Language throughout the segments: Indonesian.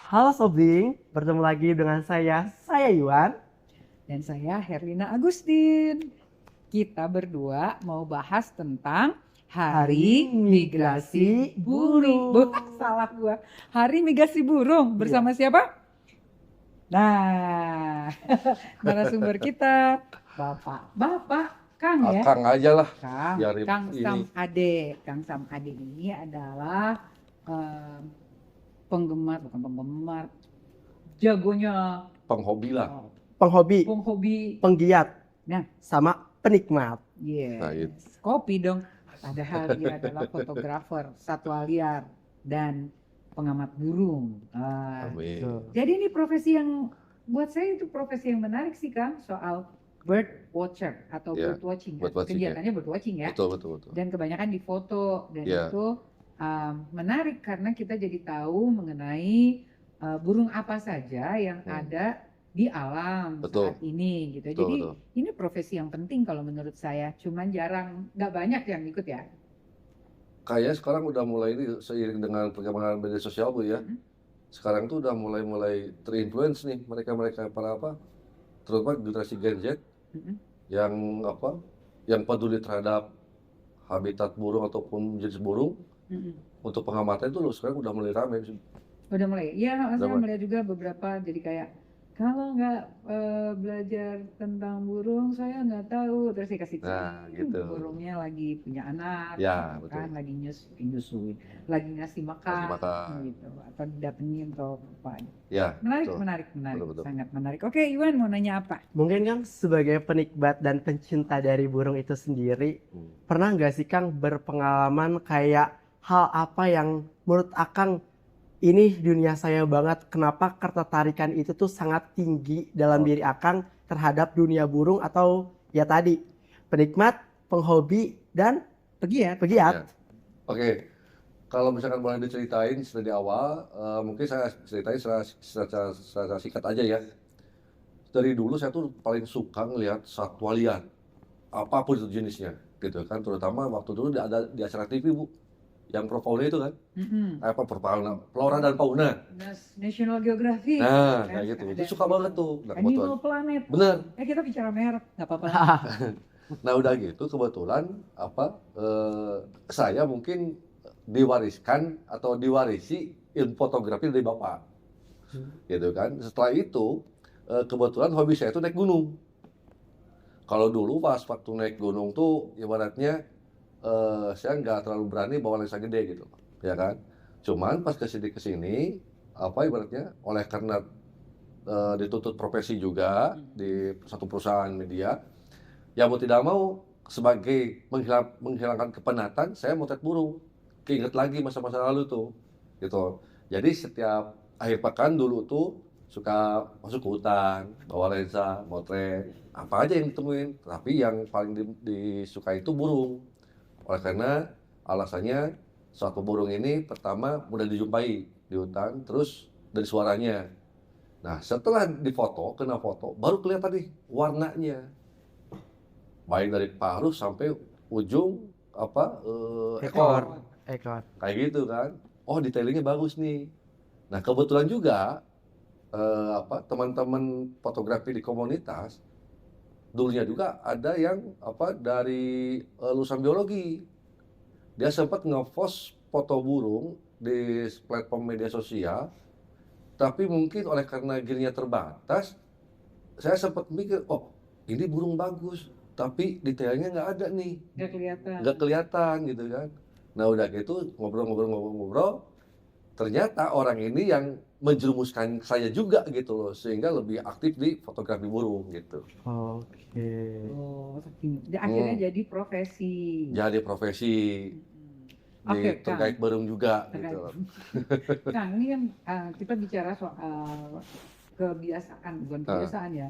Halo Sobing, bertemu lagi dengan saya Yuan. Dan saya Herlina Agustin. Kita berdua mau bahas tentang Hari Migrasi Burung. Salah gua. Hari Migrasi Burung bersama siapa? Nah, narasumber kita Kang ya. Kang aja lah. Kang Sam Ade. Kang Sam Ade ini adalah bukan penggemar, jagonya Penghobi lah. Penghobi, penggiat, Nah, sama penikmat. Nah, itu. Kopi dong. Padahal dia adalah fotografer satwa liar dan pengamat burung. Amin. Jadi ini profesi yang buat saya itu profesi yang menarik sih Kang, soal bird watcher atau bird watching. Kegiatannya bird watching ya. Betul. Dan kebanyakan di foto dan itu menarik karena kita jadi tahu mengenai burung apa saja yang ada di alam saat ini gitu. Jadi ini profesi yang penting kalau menurut saya. Cuman nggak banyak yang ikut ya. Kayaknya sekarang udah mulai ini seiring dengan perkembangan media sosial Bu ya. Sekarang tuh udah mulai terinfluence nih mereka para terutama generasi Gen Z yang peduli terhadap habitat burung ataupun jenis burung. Untuk pengamatan itu loh sekarang udah mulai ramai sih. Udah mulai. Ya, saya melihat juga beberapa jadi kayak kalau nggak belajar tentang burung saya nggak tahu, terus dikasih gitu. Burungnya lagi punya anak, ya, kan lagi nyusuin, lagi ngasih makan. Gitu, atau datengin atau apa. Ya, menarik, betul. Sangat menarik. Oke, Iwan mau nanya apa? Mungkin Kang sebagai penikmat dan pencinta dari burung itu sendiri, pernah nggak sih Kang berpengalaman kayak hal apa yang menurut Akang ini dunia saya banget, kenapa ketertarikan itu tuh sangat tinggi dalam diri Akang terhadap dunia burung atau ya tadi penikmat, penghobi, dan pegiat. Ya. Oke, kalau misalkan boleh diceritain dari awal, mungkin saya ceritain secara singkat aja ya. Dari dulu saya tuh paling suka ngelihat satwa liar, apapun itu jenisnya, gitu kan. Terutama waktu dulu ada di acara TV Bu, yang Pro Fauna itu kan, Flora dan Fauna. National Geographic. Nah, kayak gitu. Itu suka banget tuh. Animal Planet. Bener. Kita bicara merek, nggak apa-apa. Nah udah gitu kebetulan saya mungkin diwariskan atau diwarisi ilmu fotografi dari bapak, gitu kan. Setelah itu kebetulan hobi saya itu naik gunung. Kalau dulu pas waktu naik gunung tuh ibaratnya saya nggak terlalu berani bawa lensa gede gitu, ya kan. Cuman pas kesini ibaratnya oleh karena dituntut profesi juga di satu perusahaan media, ya mau tidak mau sebagai menghilangkan kepenatan saya motret burung, keinget lagi masa-masa lalu tuh, gitu. Jadi setiap akhir pekan dulu tuh suka masuk ke hutan, bawa lensa, motret apa aja yang ditemuin, tapi yang paling disukai itu burung. Oleh karena alasannya suatu burung ini pertama mudah dijumpai di hutan, terus dari suaranya. Nah setelah kena foto, baru kelihatan nih warnanya, baik dari paruh sampai ujung ekor. Kayak gitu kan. Oh detailingnya bagus nih. Nah kebetulan juga teman-teman fotografi di komunitas dulunya juga ada yang dari lulusan biologi. Dia sempat nge-post foto burung di platform media sosial, tapi mungkin oleh karena gearnya terbatas, saya sempat mikir, oh ini burung bagus, tapi detailnya nggak ada nih, nggak kelihatan gitu kan. Nah udah gitu ngobrol, ternyata orang ini yang menjerumuskan saya juga gitu loh, sehingga lebih aktif di fotografi burung gitu. Oke. Akhirnya jadi profesi. Terkait burung juga gitu. Nah ini kan kita bicara soal kebiasaan, bukan kebiasaan ya,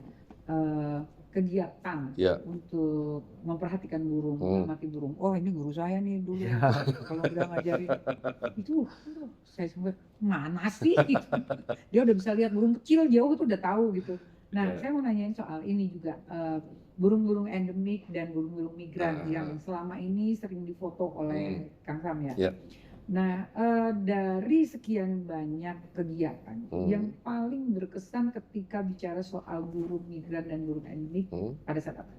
kegiatan untuk memperhatikan burung, mengamati burung. Oh ini guru saya nih dulu, kalau udah ngajarin itu, saya sempat mana sih? Gitu. Dia udah bisa lihat burung kecil jauh tuh udah tahu gitu. Nah saya mau nanyain soal ini juga, burung-burung endemik dan burung-burung migran yang selama ini sering difoto oleh Kang Sam ya. Nah, dari sekian banyak kegiatan, yang paling berkesan ketika bicara soal burung migran dan burung endemik pada saat apa?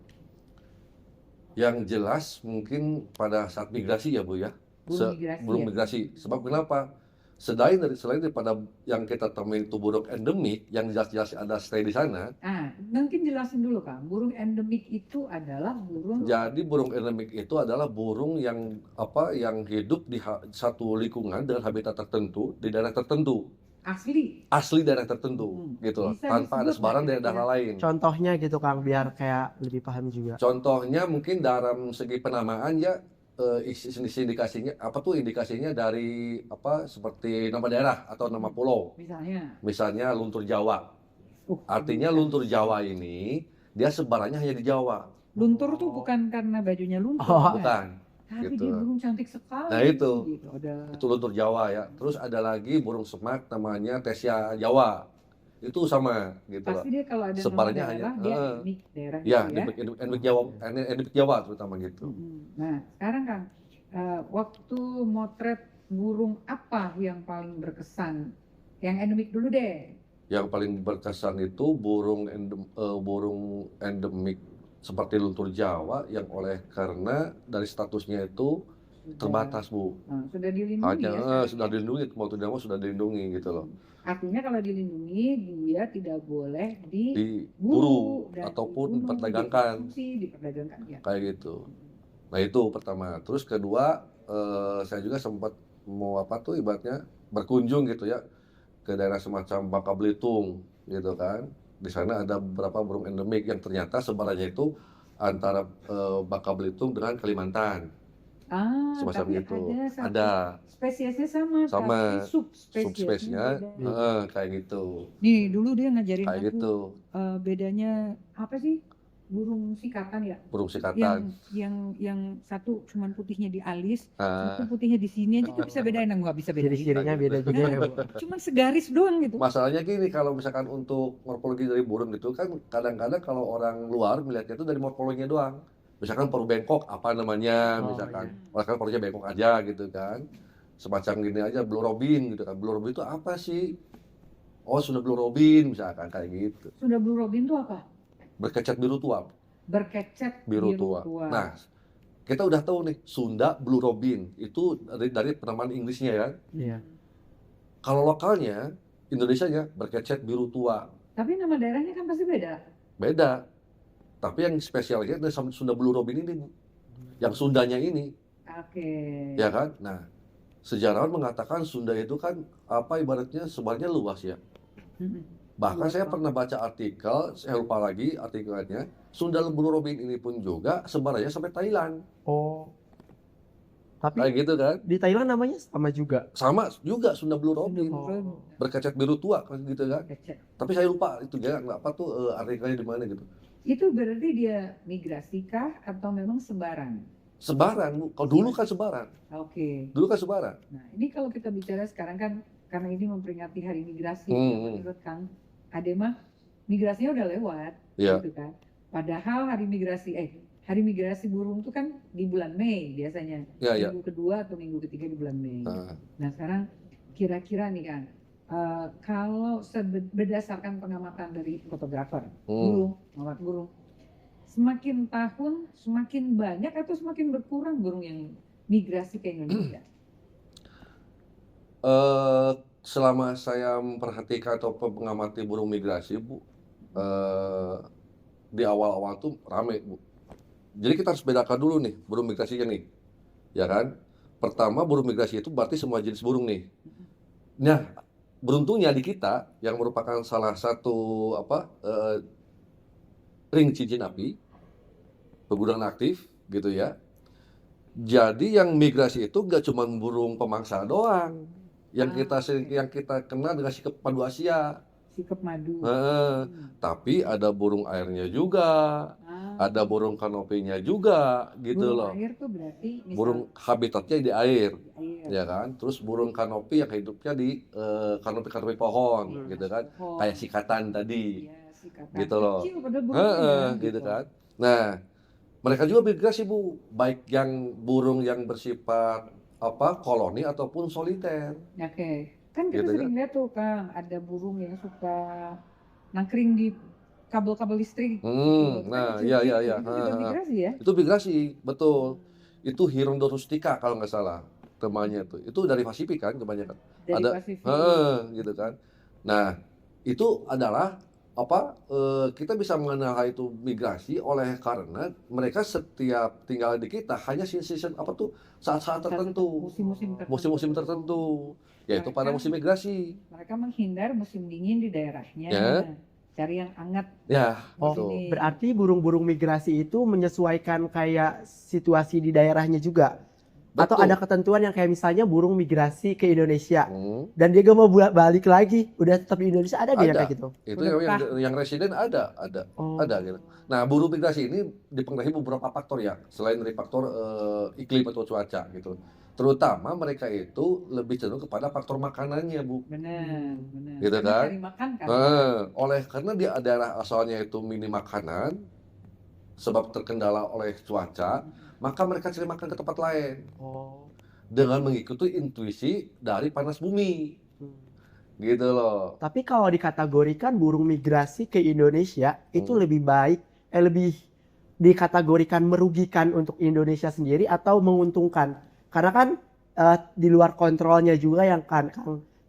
Yang jelas mungkin pada saat migrasi ya Bu ya. Burung migrasi Burung ya? migrasi. Sebab kenapa? Selain daripada yang kita temui itu burung endemik yang jelas-jelas ada stay di sana. Mungkin jelasin dulu Kang, burung endemik itu adalah burung Jadi burung endemik itu adalah burung yang hidup di satu lingkungan dengan habitat tertentu di daerah tertentu. Asli daerah tertentu gitu loh, Bisa tanpa ada disebut sebaran nggak dari daerah lain. Contohnya gitu Kang, biar kayak lebih paham juga. Contohnya mungkin dalam segi penamaan ya, indikasinya indikasinya dari seperti nama daerah atau nama pulau. Misalnya luntur Jawa. Artinya luntur Jawa ini dia sebarannya hanya di Jawa. Luntur tuh bukan karena bajunya luntur, Bukan. tapi Gitu. dia burung cantik sekali. Nah itu, gitu. itu luntur Jawa ya. Terus ada lagi burung semak namanya Tesia Jawa. Itu sama gitu loh. Pasti dia kalau ada Sebarannya nama daerah, dia endemik daerah ya, gitu ya. endemik Jawa terutama gitu. Nah, sekarang Kang, waktu motret burung apa yang paling berkesan? Yang endemik dulu deh. Yang paling berkesan itu burung endemik seperti luntur Jawa yang karena dari statusnya itu terbatas Bu. Sudah dilindungi Sudah dilindungi, mau tidak mau sudah dilindungi gitu loh. Artinya kalau dilindungi dia tidak boleh diburu ataupun diperdagangkan. Diperdagangkan ya. Kayak gitu. Nah itu pertama. Terus kedua, saya juga sempat mau ibaratnya berkunjung gitu ya ke daerah semacam Bangka Belitung gitu kan. Di sana ada beberapa burung endemik yang ternyata sebarannya itu antara Bangka Belitung dengan Kalimantan. Semacam tapi itu. Ada spesiesnya sama, tapi subspesiesnya kayak gitu. Nih dulu dia ngajarin kayak aku gitu. Bedanya apa sih? Burung sikatan ya? Burung sikatan. Yang satu cuman putihnya di alis, satu putihnya di sini aja tuh bisa bedain, nggak bisa bedain. Ciri-cirinya beda juga ya Bu. Cuman segaris doang gitu. Masalahnya gini, kalau misalkan untuk morfologi dari burung gitu kan kadang-kadang kalau orang luar melihatnya itu dari morfologinya doang. Misalkan paruh bengkok apa namanya, misalkan kan paruhnya bengkok aja gitu kan. Semacam gini aja blue robin gitu kan. Blue robin itu apa sih? Oh, Sunda blue robin misalkan kayak gitu. Sunda blue robin itu apa? Berkecet biru tua. Berkecet biru tua. Nah, kita udah tahu nih Sunda blue robin itu dari penamaan Inggrisnya ya. Iya. Kalau lokalnya Indonesianya berkecet biru tua. Tapi nama daerahnya kan pasti beda. Beda. Tapi yang spesialnya dari Sunda blue robin ini, yang Sundanya ini. Oke. Ya kan? Nah, sejarawan mengatakan Sunda itu kan ibaratnya sebarnya luas ya. Bahkan saya pernah baca artikel, saya lupa lagi artikelnya, Sunda blue robin ini pun juga sebarannya sampai Thailand. Oh. Tapi kayak gitu kan? Di Thailand namanya sama juga. Sama juga Sunda blue robin. Berkecet biru tua gitu kan. Tapi saya lupa itu dia artikelnya di mana gitu. Itu berarti dia migrasi kah atau memang sebaran? Sebaran, Bu. Kalau dulu kan sebaran. Oke. Dulu kan sebaran. Nah, ini kalau kita bicara sekarang kan karena ini memperingati hari migrasi, menurut Kang Ade mah migrasinya udah lewat, gitu kan. Padahal hari migrasi burung itu kan di bulan Mei biasanya, minggu kedua atau minggu ketiga di bulan Mei. Nah sekarang kira-kira nih Kang, kalau berdasarkan pengamatan dari fotografer, pengamat burung, semakin tahun semakin banyak atau semakin berkurang burung yang migrasi ke Indonesia? Selama saya memperhatikan atau mengamati burung migrasi, Bu, di awal-awal tuh rame, Bu. Jadi kita harus bedakan dulu nih burung migrasinya nih, ya kan? Pertama burung migrasi itu berarti semua jenis burung nih. Nah, beruntungnya di kita yang merupakan salah satu ring cincin api, perburuan aktif gitu ya. Jadi yang migrasi itu nggak cuma burung pemangsa doang. Yang kita kenal dengan sikap madu Asia. Sikap madu. Tapi ada burung airnya juga, ada burung kanopinya juga, gitu loh. Burung air tuh berarti burung habitatnya di air, ya kan. Terus burung kanopi yang hidupnya di kanopi pohon, gitu kan. Kayak sikatan tadi, gitu loh. Gitu kan. Nah, mereka juga migrasi, Bu. Baik yang burung yang bersifat koloni ataupun soliter. Oke. Kan kita Gitu sering lihat tuh Kang, ada burung yang suka nangkring di kabel-kabel listrik gitu. Kan Nah, ya, itu juga migrasi ya? itu migrasi, betul. Hmm. Itu Hirundo rustica kalau nggak salah namanya itu. Itu dari Pasifik kan kebanyakan. Dari Ada, Pasifik. gitu kan. Nah, itu adalah kita bisa mengenal hal itu migrasi oleh karena mereka setiap tinggal di kita hanya season saat-saat tertentu, Musim-musim tertentu. musim-musim tertentu, yaitu pada musim migrasi. Mereka menghindar musim dingin di daerahnya. Ya. Cari yang hangat. Ya, Oh, betul. berarti burung-burung migrasi itu menyesuaikan kayak situasi di daerahnya juga? Atau Betul. ada ketentuan yang kayak misalnya burung migrasi ke Indonesia dan Hmm. dia gak mau balik lagi, udah tetap di Indonesia, ada nggak yang Ada. kayak gitu? Itu Betah. yang residen ada Oh. gitu. Nah, burung migrasi ini dipengaruhi beberapa faktor ya, selain dari faktor iklim atau cuaca gitu. Terutama mereka itu lebih cenderung kepada faktor makanannya, Bu. Benar. Gitu Karena kan? cari makan kan. Karena di daerah asalnya itu minim makanan, sebab terkendala oleh cuaca, maka mereka cari makan ke tempat lain Oh. dengan mengikuti intuisi dari panas bumi. Gitu loh. Tapi kalau dikategorikan burung migrasi ke Indonesia itu lebih baik, lebih dikategorikan merugikan untuk Indonesia sendiri atau menguntungkan? Karena kan di luar kontrolnya juga yang kan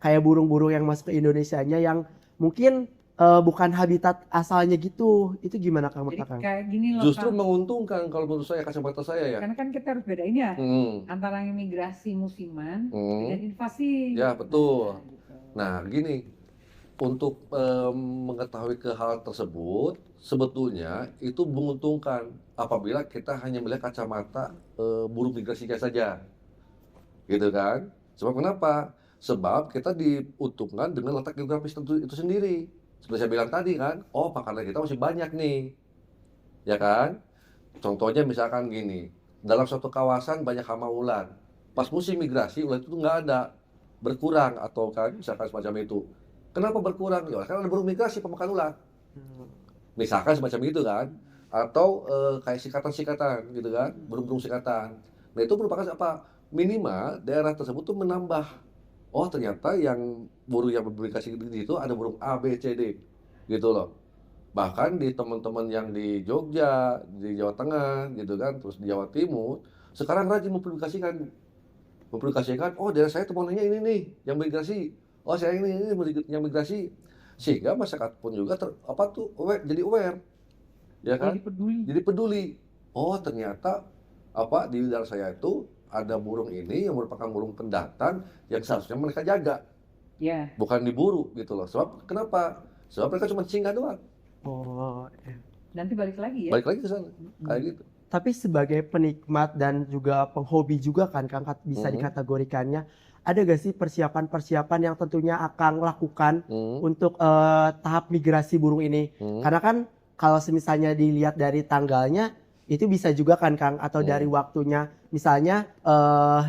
kayak burung-burung yang masuk ke Indonesianya yang mungkin bukan habitat asalnya gitu. Itu gimana Kang menurut Jadi Kang? kayak gini loh Justru Kang. menguntungkan kalau menurut saya, kacamata saya ya. Karena kan kita harus bedain ya antara yang migrasi musiman dengan invasi. Ya, betul. Gitu. Nah, gini, untuk mengetahui ke hal tersebut, sebetulnya itu menguntungkan apabila kita hanya melihat kacamata burung migrasinya saja. Gitu kan? Sebab kenapa? Sebab kita diuntungkan dengan letak geografis itu sendiri. Seperti saya bilang tadi kan, makanan kita masih banyak nih. Ya kan? Contohnya misalkan gini, dalam suatu kawasan banyak hama ulat. Pas musim migrasi, ulat itu nggak ada, berkurang atau kan misalkan semacam itu. Kenapa berkurang? Ya karena ada burung migrasi pemakan ulat. Misalkan semacam itu kan. Atau kayak sikatan-sikatan gitu kan, burung-burung sikatan. Nah itu merupakan apa? Minimal daerah tersebut tuh menambah. Oh ternyata yang burung yang bermigrasi di situ ada burung A, B, C, D. Gitu loh. Bahkan di teman-teman yang di Jogja, di Jawa Tengah gitu kan, terus di Jawa Timur, sekarang rajin mempublikasikan, oh daerah saya temannya ini nih yang migrasi, oh saya ini yang migrasi, sehingga masyarakat pun juga jadi aware, ya kan? Jadi peduli. Oh ternyata di daerah saya itu ada burung ini yang merupakan burung pendatang yang seharusnya mereka jaga, bukan diburu gitu loh. Sebab kenapa? Sebab mereka cuma singgah doang. Oh, Nanti balik lagi ya. Balik lagi ke sana, kayak gitu. Tapi sebagai penikmat dan juga penghobi juga kan Kang bisa dikategorikannya, ada gak sih persiapan-persiapan yang tentunya akan lakukan untuk tahap migrasi burung ini? Karena kan kalau misalnya dilihat dari tanggalnya itu bisa juga kan Kang, atau dari waktunya, misalnya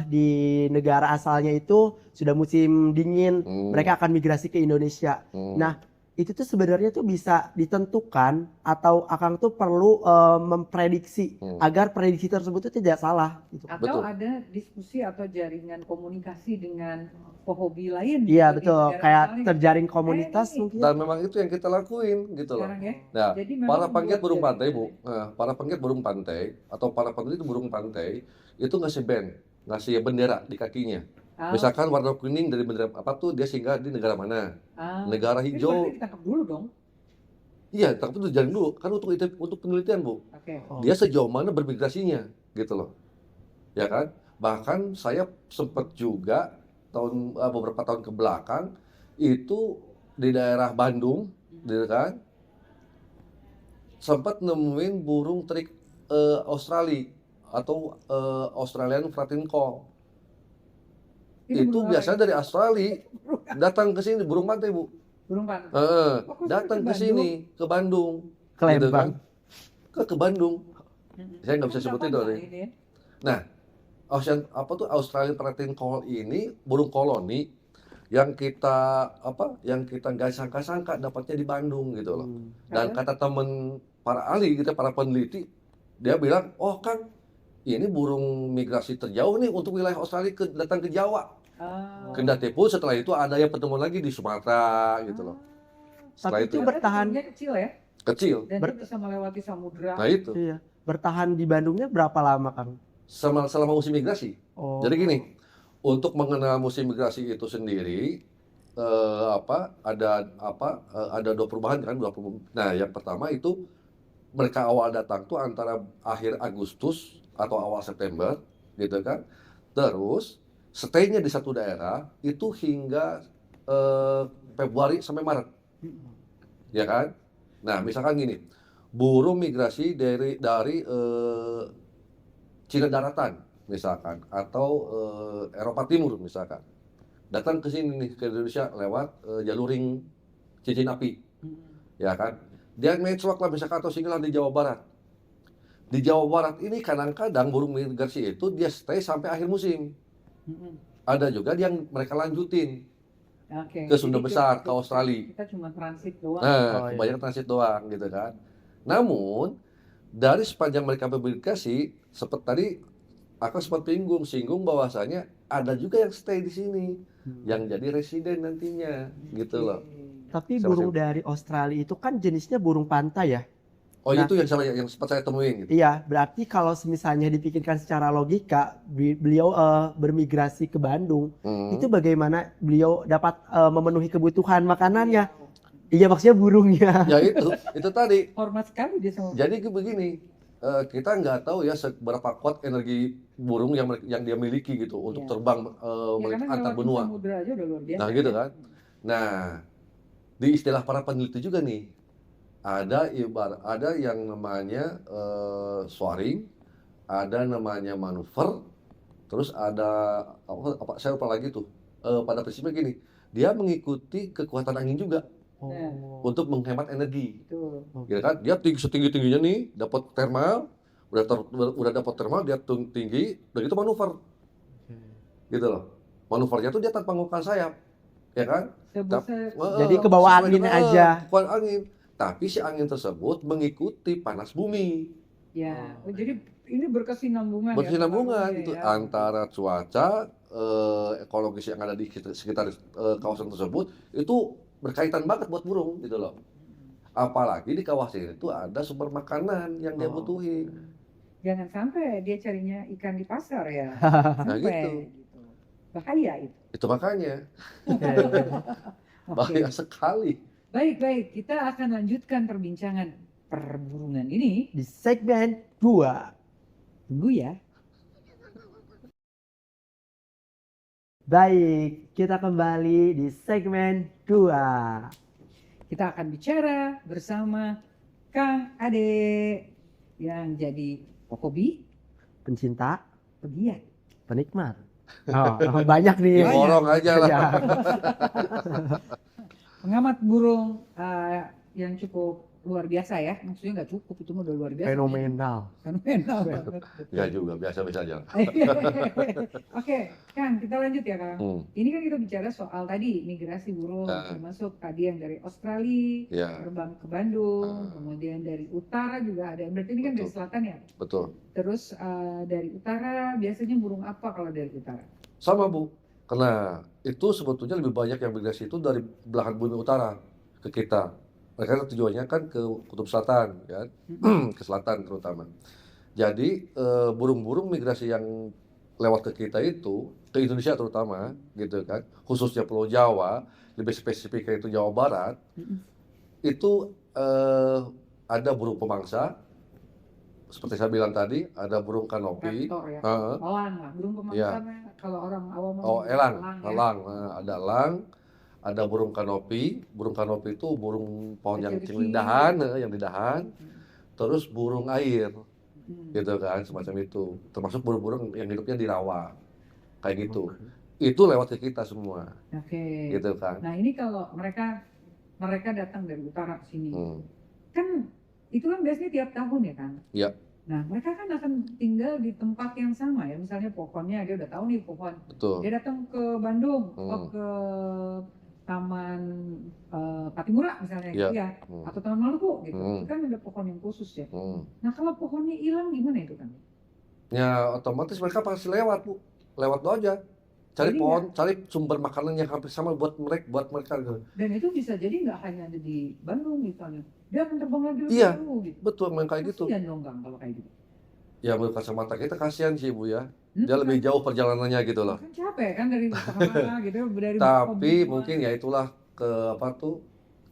di negara asalnya itu sudah musim dingin, mereka akan migrasi ke Indonesia. Nah itu tuh sebenarnya tuh bisa ditentukan atau Akang tuh perlu memprediksi agar prediksi tersebut tuh tidak salah gitu. Atau ada diskusi atau jaringan komunikasi dengan pehobi lain. Iya di betul, negara kayak asalnya. terjaring komunitas mungkin. Dan memang itu yang kita lakuin gitu loh. Sekarang ya. Nah, Jadi memang para penggiat buat burung pantai, jaringan. Bu, para penggiat burung pantai atau para peneliti burung pantai itu ngasih bendera di kakinya. Misalkan warna kuning dari bendera dia singgah di negara mana? Negara hijau. Ini ditangkap dulu dong. Iya, tapi itu jalan dulu kan untuk penelitian, Bu. Oke. Dia sejauh mana bermigrasinya gitu loh. Ya kan? Bahkan saya sempat juga beberapa tahun ke belakang itu di daerah Bandung, gitu kan? Sempat nemuin burung terik Australia atau Australian Flattened Call. Itu biasa dari Australia datang ke sini burung pantai, Bu. Burung pantai. Datang ke sini ke Bandung. Ke Gitu Lembang. kan? Ke Bandung. Saya nggak bisa sebutin dong. Nah, Australian Flattened Call ini burung koloni yang kita nggak sangka-sangka dapatnya di Bandung gitu loh. Dan kata temen para ahli para peneliti, dia bilang, "Oh Kang, ini burung migrasi terjauh nih untuk wilayah Australia datang ke Jawa. Oh. Kendati pun setelah itu ada yang pertemuan lagi di Sumatera gitu loh. Setelah Tapi itu itu ya. bertahan. Burungnya kecil ya, Kecil. dan dia bisa melewati samudra. Nah itu Iya. Bertahan di Bandungnya berapa lama, Kang? selama musim migrasi. Oh. Jadi gini, untuk mengenal musim migrasi itu sendiri ada dua perubahan kan, Nah, yang pertama itu mereka awal datang tuh antara akhir Agustus atau awal September gitu kan. Terus stay-nya di satu daerah itu hingga Februari sampai Maret. Ya kan? Nah, misalkan gini, burung migrasi dari Cina daratan misalkan atau Eropa Timur misalkan. Datang ke sini nih ke Indonesia lewat jalur ring cincin api, ya kan? Dia ngecrok lah misalkan atau singgah di Jawa Barat. Di Jawa Barat ini kadang-kadang burung migrasi itu dia stay sampai akhir musim. Ada juga yang mereka lanjutin Oke. ke Sunda Jadi Besar, ke Australia. Kita cuma transit doang. Nah, Oh, iya. kebanyakan transit doang gitu kan. Namun dari sepanjang mereka bermigrasi, seperti tadi aku sempat singgung bahwasanya ada juga yang stay di sini, yang jadi residen nantinya, gitu loh. Tapi Sama burung sih. dari Australia itu kan jenisnya burung pantai ya? Oh Nah. itu yang sempat saya temuin gitu. Iya, berarti kalau misalnya dipikirkan secara logika, beliau bermigrasi ke Bandung, itu bagaimana beliau dapat memenuhi kebutuhan makanannya? Iya, maksudnya burungnya. Ya itu tadi. Hormat sekali dia sama. Jadi begini, kita nggak tahu ya seberapa kuat energi burung yang dia miliki gitu untuk Iya. terbang Ya, karena antar ngelewatin benua. samudra aja udah luar biasa. Nah gitu ya. kan. Nah di istilah para peneliti juga nih, ada yang namanya swaring, ada namanya manuver, terus ada saya lupa lagi tuh. Pada prinsipnya gini, dia mengikuti kekuatan angin juga Oh. untuk menghemat energi. Betul. Gitu kan? Dia setinggi-tingginya nih dapat thermal, udah dapat thermal dia tinggi, udah gitu manuver. Gitu loh. Manuvernya tuh dia tanpa menggunakan sayap. Ya kan? Jadi ke bawah sesuai angin dengan, aja. kekuatan angin. Tapi si angin tersebut mengikuti panas bumi. Ya, jadi ini berkesinambungan Berkesinambungan ya, gitu ya. antara cuaca, ekologis yang ada di sekitar kawasan tersebut itu berkaitan banget buat burung gitu loh. Apalagi di kawasan itu ada sumber makanan yang dia butuhin. Jangan sampai dia carinya ikan di pasar ya. Nah, Sampai gitu. Bahaya itu. Itu makanya Oke. bahaya sekali. Baik, kita akan lanjutkan perbincangan perburungan ini Di segmen 2. tunggu ya. Baik, kita kembali di segmen 2. Kita akan bicara bersama Kang Ade yang jadi hobi, Pencinta, pegiat. penikmat. Oh, banyak nih. Borong aja lah. Ya. Pengamat burung yang cukup luar biasa ya. Maksudnya nggak cukup, itu mah udah luar biasa. Fenomenal. Fenomenal banget. Enggak juga, biasa-biasa aja. Oke, Kang, kita lanjut ya, Kang. Ini kan kita bicara soal tadi migrasi burung, termasuk tadi yang dari Australia, Ya, terbang ke Bandung, kemudian dari utara juga ada. Berarti ini kan dari Betul. selatan ya. betul. Terus dari utara biasanya burung apa kalau dari utara? Sama Bu, karena itu sebetulnya lebih banyak yang migrasi itu dari belahan bumi utara ke kita. Mereka tujuannya kan ke kutub selatan, kan? Ke selatan terutama. Jadi burung-burung migrasi yang lewat ke kita itu, ke Indonesia terutama, gitu kan, khususnya Pulau Jawa, lebih spesifiknya itu Jawa Barat, itu ada burung pemangsa, seperti saya bilang tadi, ada burung kanopi, Raptor ya. Heeh. Elang lah, burung pemangsanya kalau orang awam elang, ya. elang. Nah, ada elang, ada burung kanopi. Burung kanopi itu burung pohon yang Kecil-kecil. lidahan, yang lidahan. Terus burung air, Hmm. gitu kan, semacam itu. Termasuk burung-burung yang hidupnya di rawa, kayak gitu. Itu lewat ke kita semua, Oke. gitu kan. Nah ini kalau mereka datang dari utara ke sini, Hmm. kan itu kan biasanya tiap tahun ya kan? Iya. Nah mereka kan akan tinggal di tempat yang sama ya, misalnya pohonnya dia udah tahu nih pohon, Betul. dia datang ke Bandung, ke Taman Patimura misalnya, Iya. gitu ya, atau Taman Maluku gitu, Hmm. itu kan ada pohon yang khusus ya. Hmm. Nah kalau pohonnya hilang gimana itu kan? Ya otomatis mereka pasti lewat Bu, lewat itu aja. Cari Jadi pohon, cari sumber makanan yang hampir sama buat mereka gitu. Dan itu bisa jadi nggak hanya ada di Bandung misalnya, dia akan terbang lagi ke Iya, Palu gitu. betul main kayak gitu. Kasian dong Kang kalau kayak gitu. Ya menurut kacamata kita kasihan sih Bu ya. Dia lebih jauh perjalanannya gitu loh. Kan capek kan dari tengah gitu, dari Tapi Bogor. mungkin ya itulah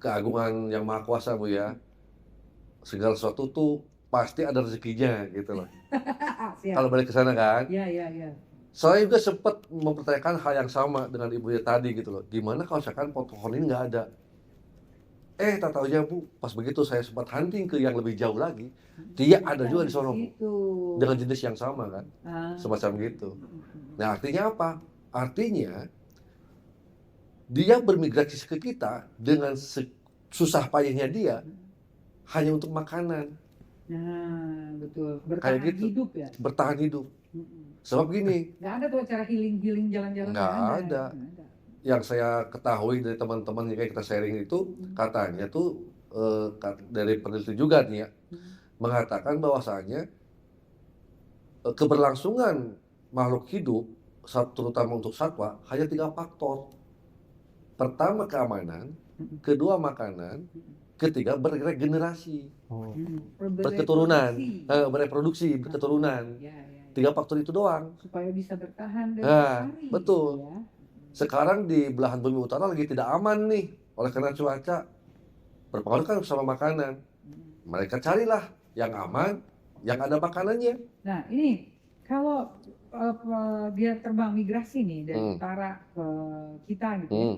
keagungan yang maha kuasa Bu ya. Segala sesuatu tuh pasti ada rezekinya gitu loh. Siap. Kalau balik ke sana kan. Iya. Saya juga sempat mempertanyakan hal yang sama dengan ibu ya tadi gitu loh. Gimana kalau misalkan pohon ini nggak ada? Tak tahunya Bu, pas begitu saya sempat hunting ke yang lebih jauh lagi, dia ada juga di sono Bu. Gitu. Dengan jenis yang sama kan, semacam gitu. Nah artinya apa? Artinya dia bermigrasi ke kita dengan susah payahnya dia hanya untuk makanan. Nah, betul. Bertahan Kayak gitu. hidup ya. Bertahan hidup. Sebab gini, Nggak ada tuh cara healing jalan-jalan. nggak ada. Yang saya ketahui dari teman-teman yang kayak kita sharing itu, katanya tuh dari peneliti juga nih ya, mengatakan bahwasanya keberlangsungan makhluk hidup, terutama untuk satwa, hanya 3 faktor. Pertama keamanan, kedua makanan, ketiga berregenerasi, berketurunan, bereproduksi, berketurunan. Ya. 3 faktor itu doang. Supaya bisa bertahan dan Nah, betul. Ya. Sekarang di belahan bumi utara lagi tidak aman nih, oleh karena cuaca berpengaruh kan sama makanan. Mereka carilah yang aman, yang ada makanannya. Nah ini kalau dia terbang migrasi nih dari utara ke kita gitu ya,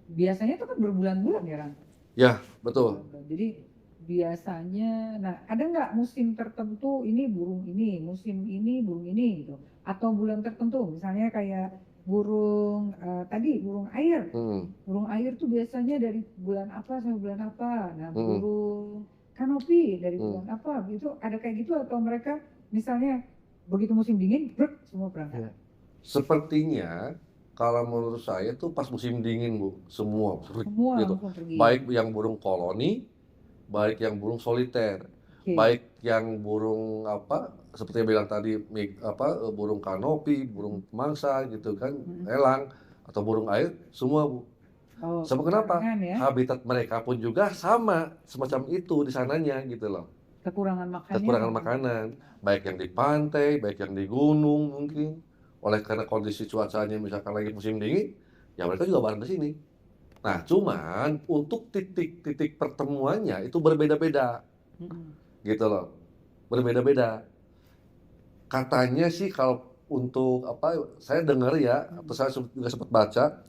biasanya itu kan berbulan-bulan ya Rang? Ya betul. Jadi biasanya, nah ada nggak musim tertentu ini burung ini, musim ini burung ini gitu, atau bulan tertentu misalnya kayak burung burung air. Burung air tuh biasanya dari bulan apa sampai bulan apa. Nah, burung kanopi dari bulan apa. Itu ada kayak gitu atau mereka misalnya begitu musim dingin, semua berangkat. Sepertinya kalau menurut saya tuh pas musim dingin Bu, semua gitu. Pergi. Baik yang burung koloni, baik yang burung soliter, baik yang burung seperti yang bilang tadi burung kanopi, burung pemangsa gitu kan, elang atau burung air, semua Bu. Sebab kenapa? Ya? Habitat mereka pun juga sama semacam itu di sananya gitu loh. Kekurangan makanan, baik yang di pantai, baik yang di gunung mungkin. Oleh karena kondisi cuacanya misalkan lagi musim dingin, ya mereka juga bareng di sini. Nah, cuman untuk titik-titik pertemuannya itu berbeda-beda. Gitu loh. Berbeda-beda. Katanya sih kalau untuk saya dengar ya, atau saya juga sempat baca,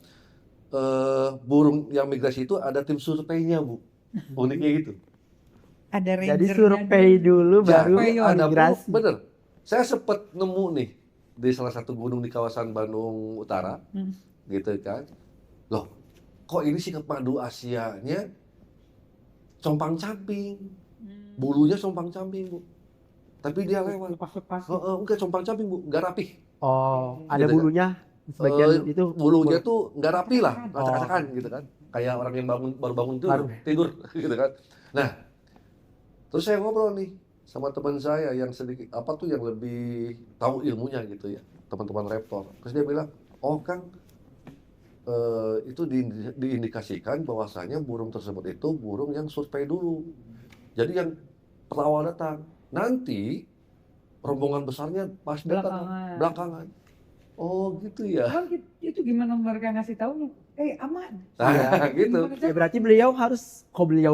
burung yang migrasi itu ada tim surveinya Bu. Uniknya gitu. Ada jadi survei dulu baru migrasi. Bener. Saya sempat nemu nih di salah satu gunung di kawasan Bandung Utara, gitu kan. Loh, kok ini sikap madu Asianya compang-camping, bulunya compang-camping Bu. Tapi dia lewat. Enggak compang-camping Bu, nggak rapih. Oh, ada gitu bulunya. Sebagian itu bulunya tuh nggak rapi lah, acak-acakan gitu kan. Kayak orang yang baru bangun itu tidur gitu kan. Nah, terus saya ngobrol nih sama teman saya yang sedikit yang lebih tahu ilmunya gitu ya, teman-teman Raptor. Terus dia bilang, oh Kang, itu diindikasikan bahwasanya burung tersebut itu burung yang survei dulu. Jadi yang awal datang, nanti rombongan besarnya pas datang belakangan. Oh gitu ya. Itu gimana mereka ngasih taunya? Aman. Nah, gitu. Ya berarti beliau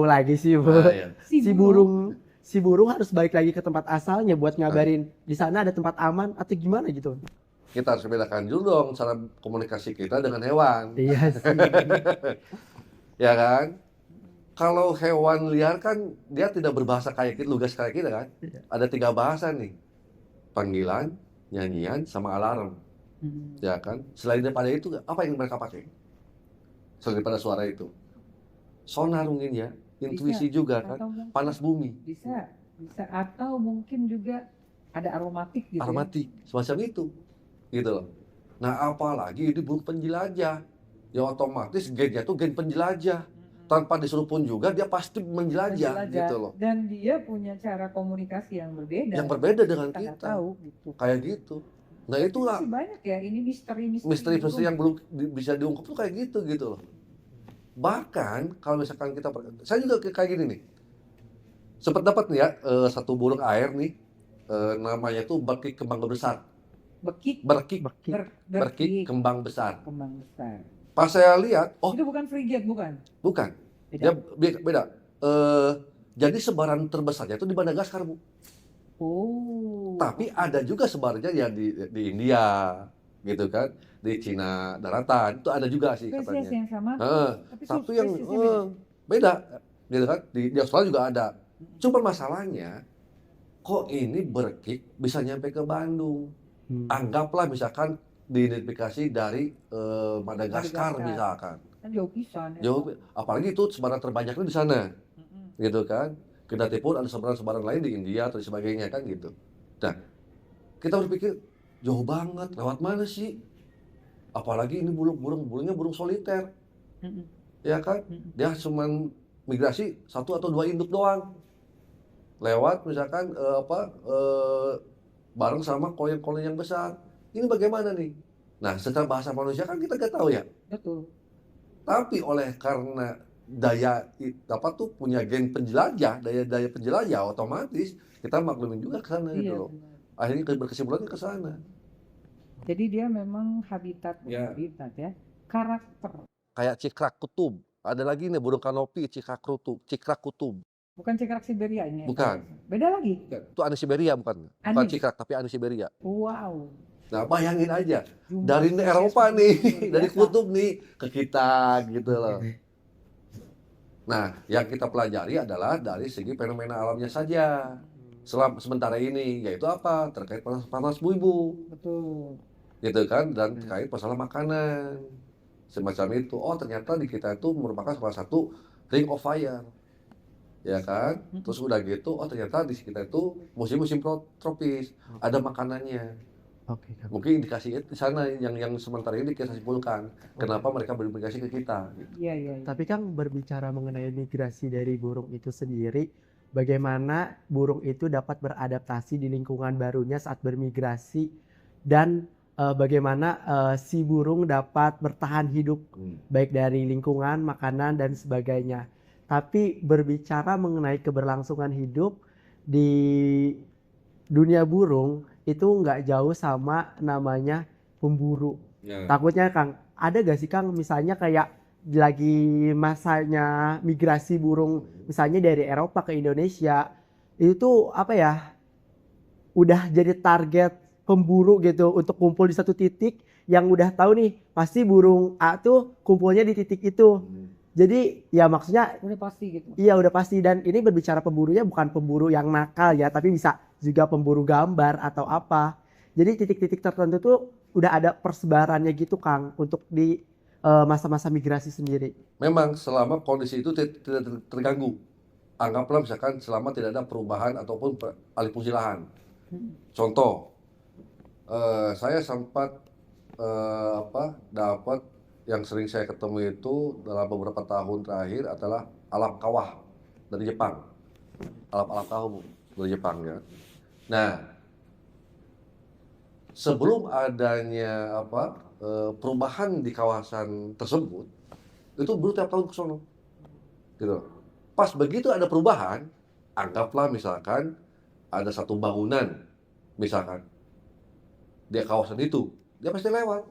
lagi sih Bu. Iya. Si burung harus balik lagi ke tempat asalnya buat ngabarin di sana ada tempat aman atau gimana gitu. Kita harus bedakan dulu dong cara komunikasi kita dengan hewan. Iya sih. Ya kan? Kalau hewan liar kan dia tidak berbahasa kayak kita, lugas kayak kita kan. Ada 3 bahasa nih. Panggilan, nyanyian, sama alarm. Ya kan? Selain daripada itu, apa yang mereka pakai? Selain daripada suara itu. Sonar mungkin ya. Intuisi juga kan, panas bumi. Bisa. Atau mungkin juga ada aromatik gitu. Aromatik, semacam itu. Gitu loh. Nah apalagi ini burung penjelajah. Ya otomatis gennya tuh gen penjelajah. tanpa disuruh pun juga dia pasti menjelajah gitu loh. Dan dia punya cara komunikasi yang berbeda. Yang berbeda dengan Kita nggak kita. tahu gitu. Kayak gitu. Nah Tapi itulah masih banyak ya ini misteri-misteri misteri-misteri burung. yang belum bisa diungkap tuh kayak gitu loh. Bahkan kalau misalkan kita, saya juga kayak gini nih. Sempat dapat nih ya satu burung air nih, namanya tuh berkik kembang besar. Bekik, Berkik Bekik. berkik kembang besar. kembang besar. Pas saya lihat, oh Itu bukan frigate, bukan? bukan, Beda. dia beda. Jadi sebaran terbesarnya itu di Madagaskar, Bu. Oh. Tapi ada juga sebarannya ya di India, gitu kan, di Cina daratan itu ada juga sih Spesies katanya. yang sama, tapi Satu yang subspesiesnya beda. beda, gitu kan. Di Australia juga ada. Cuma masalahnya, kok ini berkik bisa nyampe ke Bandung? Anggaplah misalkan diidentifikasi dari Madagaskar Madagaskar. misalkan. Kan jauh pisan. ya. Jauh, apalagi itu sebaran terbanyaknya di sana, gitu kan. Kendati pun ada sebaran-sebaran lain di India atau sebagainya kan gitu. Nah, kita berpikir jauh banget, lewat mana sih? Apalagi ini burungnya burung soliter, Mm-mm. ya kan? Dia cuman migrasi 1 atau 2 induk doang. Lewat misalkan bareng sama koin-koin yang besar. Ini bagaimana nih? Nah, secara bahasa manusia kan kita nggak tahu ya. Betul. Tapi karena daya punya gen penjelajah, daya penjelajah, otomatis kita maklumin juga ke sana gitu Iya, loh. benar. Akhirnya berkesimpulannya ke sana. Jadi dia memang habitat Ya. ya. Karakter. Kayak cikrak kutub. Ada lagi nih burung kanopi cikrak kutub. Bukan cikrak Siberia ini. Bukan. Beda lagi. Itu Anis Siberia bukan Anis. cikrak tapi Anis Siberia. Wow. Nah, bayangin aja Jumlah dari spesies Eropa burung nih, luar dari biasa. kutub nih ke kita gitu loh. Nah, yang kita pelajari adalah dari segi fenomena alamnya saja. Sementara ini, yaitu apa? Terkait panas bumi, Betul. gitu kan, dan terkait masalah makanan, semacam itu. Oh, ternyata di kita itu merupakan salah satu ring of fire, ya kan? Terus udah gitu, oh ternyata di kita itu musim-musim tropis, ada makanannya. Oke, Kang. Mungkin indikasi di sana yang sementara ini kita simpulkan, kenapa mereka bermigrasi ke kita. Gitu. Iya, iya. Tapi Kang, berbicara mengenai migrasi dari burung itu sendiri, bagaimana burung itu dapat beradaptasi di lingkungan barunya saat bermigrasi, dan bagaimana si burung dapat bertahan hidup baik dari lingkungan, makanan, dan sebagainya. Tapi berbicara mengenai keberlangsungan hidup di dunia burung itu nggak jauh sama namanya pemburu. Ya. Takutnya Kang, ada gak sih Kang misalnya kayak lagi masanya migrasi burung misalnya dari Eropa ke Indonesia, itu apa ya, udah jadi target pemburu gitu untuk kumpul di satu titik yang udah tahu nih pasti burung A tuh kumpulnya di titik itu. Jadi ya maksudnya Udah pasti gitu. iya udah pasti, dan ini berbicara pemburunya bukan pemburu yang nakal ya, tapi bisa juga pemburu gambar atau apa. Jadi titik-titik tertentu tuh udah ada persebarannya gitu Kang untuk di masa-masa migrasi sendiri. Memang selama kondisi itu tidak terganggu. Anggaplah misalkan selama tidak ada perubahan ataupun alih fungsi lahan. Contoh, saya sempat dapat yang sering saya ketemu itu dalam beberapa tahun terakhir adalah alap kawah dari Jepang. Alap kawah dari Jepang ya. Nah, sebelum adanya perubahan di kawasan tersebut, itu burung tiap tahun ke sono. Gitu. Pas begitu ada perubahan, anggaplah misalkan ada satu bangunan, misalkan di kawasan itu, dia pasti lewat.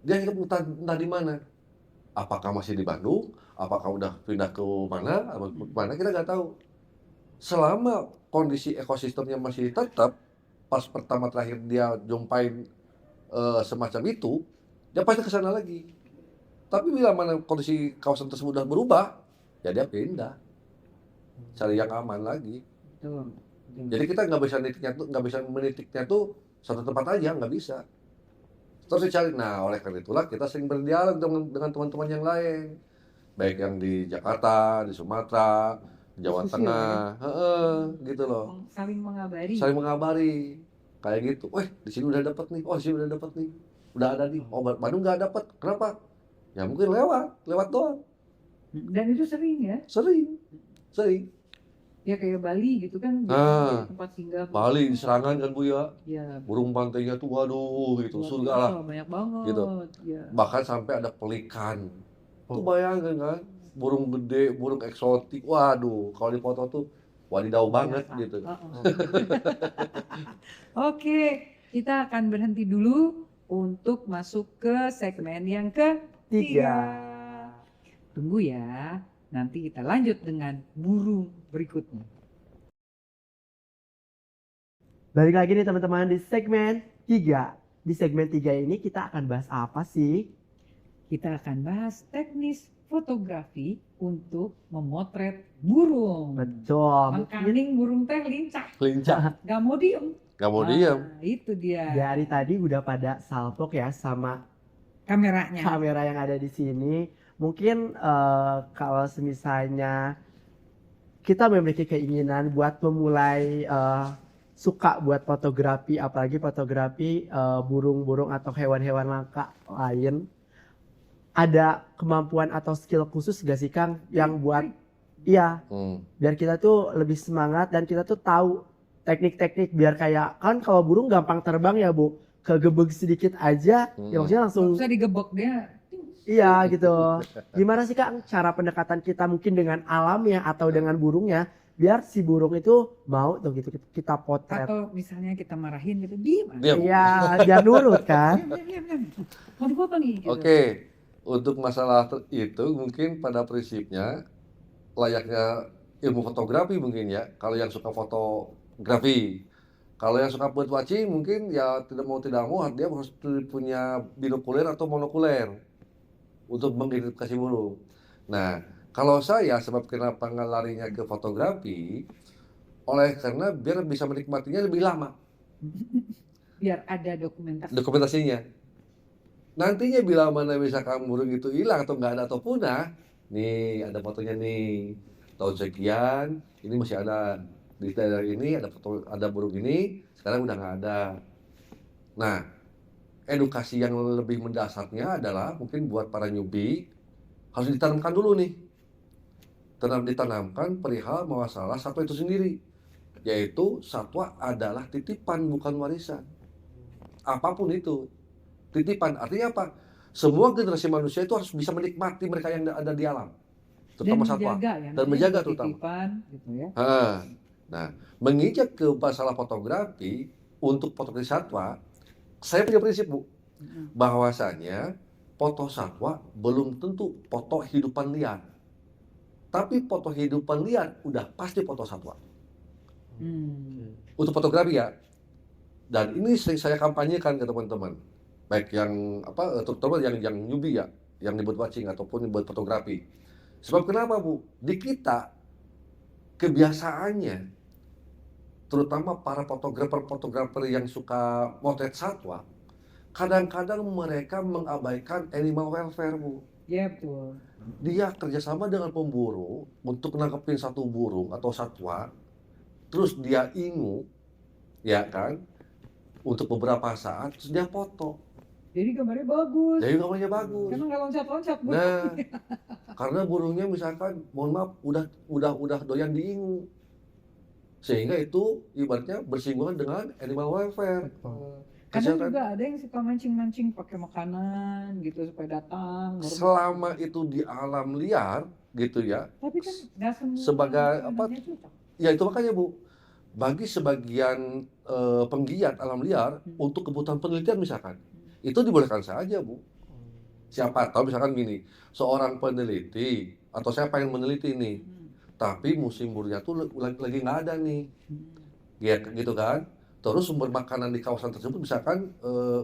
Dia hidup entah di mana. Apakah masih di Bandung? Apakah udah pindah ke mana? Atau kemana? Kita nggak tahu. Selama kondisi ekosistemnya masih tetap, pas pertama terakhir dia jumpain semacam itu, dia pasti ke sana lagi. Tapi bila mana kondisi kawasan tersebut sudah berubah, ya dia pindah, cari yang aman lagi. Betul. Jadi kita nggak bisa menitiknya tuh satu tempat aja, nggak bisa. Terus dicari. Nah, oleh karena itulah kita sering berdialog dengan teman-teman yang lain, baik yang di Jakarta, di Sumatera, Jawa Sosial, Tengah, gitu loh. Saling mengabari. Saling mengabari, kayak gitu. Di sini udah dapat nih. Oh, di sini udah dapat nih. Udah ada nih. Oh, Bandung nggak dapat. Kenapa? Ya mungkin lewat doang. Dan itu sering ya? Sering. Ya kayak Bali gitu kan, Nah, jadi tempat singgah Bali diserangan kan Bu ya. ya, Burung pantainya tuh waduh gitu, luar surga biasa, lah banyak gitu. banget ya. Bahkan sampai ada pelikan. Tuh Oh. bayangin kan, burung gede, burung eksotik. Waduh, kalau dipoto tuh wadidaw banget Biasa. gitu. Oke, kita akan berhenti dulu untuk masuk ke segmen yang ketiga. Tunggu ya, nanti kita lanjut dengan burung berikutnya. Balik lagi nih teman-teman di segmen 3. Di segmen 3 ini kita akan bahas apa sih? Kita akan bahas teknis fotografi untuk memotret burung. Betul. Mengkaning burung teh lincah, Lincah, gak mau diem. nggak mau Nah, diam. itu dia Dari tadi udah pada salpok ya sama kameranya. kamera yang ada di sini. Mungkin kalau semisalnya kita memiliki keinginan buat memulai suka buat fotografi, apalagi fotografi burung-burung atau hewan-hewan langka lain, ada kemampuan atau skill khusus gak sih Kang yang buat iya biar kita tuh lebih semangat dan kita tuh tahu teknik-teknik biar kayak kan kalau burung gampang terbang ya Bu, kegebeg sedikit aja ya maksudnya langsung Nggak usah digebek dia. iya gitu. Gimana sih Kang cara pendekatan kita mungkin dengan alamnya atau dengan burungnya biar si burung itu mau tuh gitu kita potret. Atau misalnya kita marahin gitu, diem aja. Diam. Iya, biar nurut kan. Diam. Mau dipoto nih gitu. Oke, untuk masalah itu mungkin pada prinsipnya layaknya ilmu fotografi mungkin ya. Kalau yang suka fotografi, kalau yang suka bird watching mungkin ya tidak mau dia harus punya binokuler atau monokuler untuk mengidentifikasi burung. Nah, kalau saya sebab kenapa larinya ke fotografi, karena biar bisa menikmatinya lebih lama Biar ada dokumentasinya. Nantinya bila mana misalkan burung itu hilang atau nggak ada atau punah, nih ada fotonya nih, tahun sekian, ini masih ada di daerah ini ada burung ini, sekarang udah nggak ada. Nah, edukasi yang lebih mendasarnya adalah mungkin buat para newbie harus ditanamkan dulu nih. Ditanamkan perihal masalah satwa itu sendiri, yaitu satwa adalah titipan bukan warisan. Apapun itu titipan, artinya apa? Semua generasi manusia itu harus bisa menikmati mereka yang ada di alam, terutama satwa, dan menjaga terutama. Titipan, gitu ya. Nah, menginjak ke masalah fotografi untuk fotografi satwa, saya punya prinsip Bu, bahwasanya foto satwa belum tentu foto hidupan liar. Tapi foto hidupan liar udah pasti foto satwa. Untuk fotografi ya. Dan ini sering saya kampanyekan ke teman-teman. Baik yang terutama yang newbie ya, yang bird watching ataupun buat fotografi. Sebab kenapa Bu? Di kita kebiasaannya terutama para fotografer yang suka motret satwa, kadang-kadang mereka mengabaikan animal welfare Bu. Ya betul. Dia kerjasama dengan pemburu untuk nangkepin satu burung atau satwa, terus dia ingu, ya kan, untuk beberapa saat, terus dia foto. Jadi gambarnya bagus. Karena nggak loncat-loncat Bu. Nah, karena burungnya misalkan, mohon maaf, udah doyan diingu, sehingga itu ibaratnya bersinggungan dengan animal welfare. Kadang juga ada yang suka mancing-mancing pakai makanan gitu supaya datang. Selama itu di alam liar gitu ya. Tapi kan nggak semua. Sebagai apa? Ya itu makanya Bu, bagi sebagian penggiat alam liar untuk kebutuhan penelitian misalkan, itu dibolehkan saja Bu. Siapa tahu misalkan gini, seorang peneliti atau saya pengen meneliti nih, tapi musim burungnya tuh lagi nggak ada nih, ya gitu kan. Terus sumber makanan di kawasan tersebut misalkan